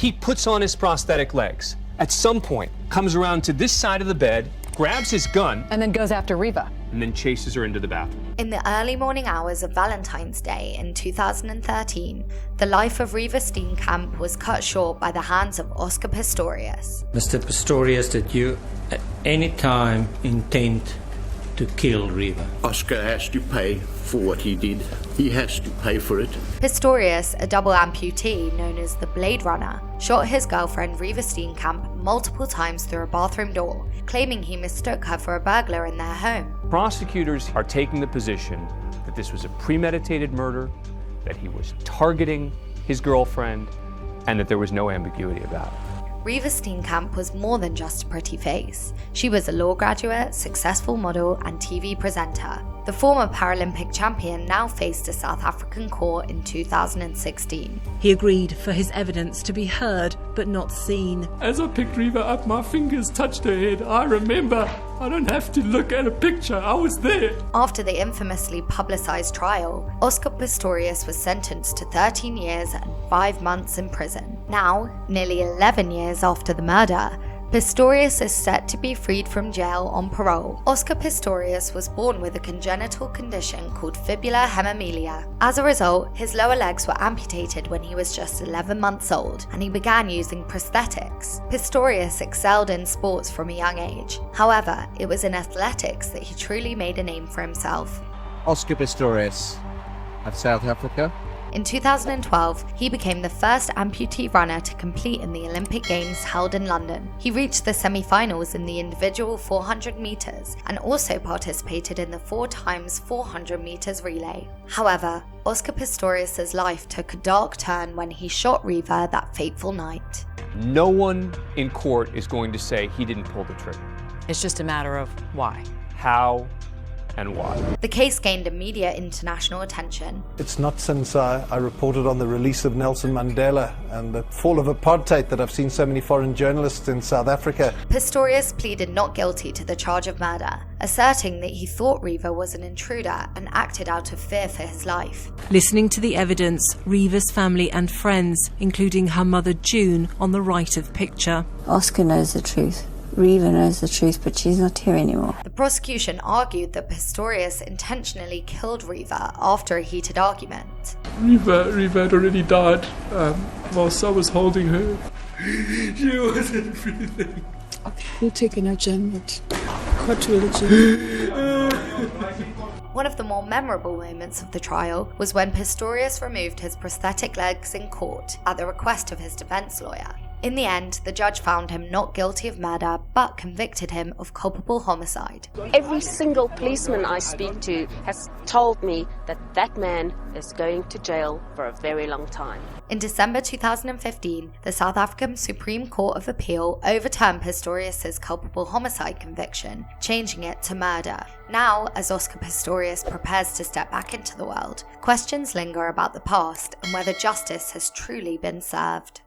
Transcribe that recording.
He puts on his prosthetic legs. At some point, comes around to this side of the bed, grabs his gun, and then goes after Riva. And then chases her into the bathroom. In the early morning hours of Valentine's Day in 2013, the life of Riva Steenkamp was cut short by the hands of Oscar Pistorius. Mr. Pistorius, did you at any time intend to kill Riva? Oscar has to pay for what he did. He has to pay for it. Pistorius, a double amputee known as the Blade Runner, shot his girlfriend Riva Steenkamp multiple times through a bathroom door, claiming he mistook her for a burglar in their home. Prosecutors are taking the position that this was a premeditated murder, that he was targeting his girlfriend, and that there was no ambiguity about it. Riva Steenkamp was more than just a pretty face. She was a law graduate, successful model, and TV presenter. The former Paralympic champion now faced a South African court in 2016. He agreed for his evidence to be heard but not seen. As I picked Riva up, my fingers touched her head. I remember. I don't have to look at a picture. I was there. After the infamously publicised trial, Oscar Pistorius was sentenced to 13 years and 5 months in prison. Now, nearly 11 years after the murder, Pistorius is set to be freed from jail on parole. Oscar Pistorius was born with a congenital condition called fibular hemimelia. As a result, his lower legs were amputated when he was just 11 months old, and he began using prosthetics. Pistorius excelled in sports from a young age. However, it was in athletics that he truly made a name for himself. Oscar Pistorius of South Africa. In 2012, he became the first amputee runner to compete in the Olympic Games held in London. He reached the semi-finals in the individual 400 metres and also participated in the 4x400 metres relay. However, Oscar Pistorius' life took a dark turn when he shot Riva that fateful night. No one in court is going to say he didn't pull the trigger. It's just a matter of why. How and why. The case gained immediate international attention. It's not since I reported on the release of Nelson Mandela and the fall of apartheid that I've seen so many foreign journalists in South Africa. Pistorius pleaded not guilty to the charge of murder, asserting that he thought Riva was an intruder and acted out of fear for his life. Listening to the evidence, Riva's family and friends, including her mother June, on the right of picture. Oscar knows the truth. Riva knows the truth, but she's not here anymore. The prosecution argued that Pistorius intentionally killed Riva after a heated argument. Riva had already died whilst I was holding her. She was everything. We'll take an agenda. What will you? One of the more memorable moments of the trial was when Pistorius removed his prosthetic legs in court at the request of his defense lawyer. In the end, the judge found him not guilty of murder, but convicted him of culpable homicide. Every single policeman I speak to has told me that that man is going to jail for a very long time. In December 2015, the South African Supreme Court of Appeal overturned Pistorius' culpable homicide conviction, changing it to murder. Now, as Oscar Pistorius prepares to step back into the world, questions linger about the past and whether justice has truly been served.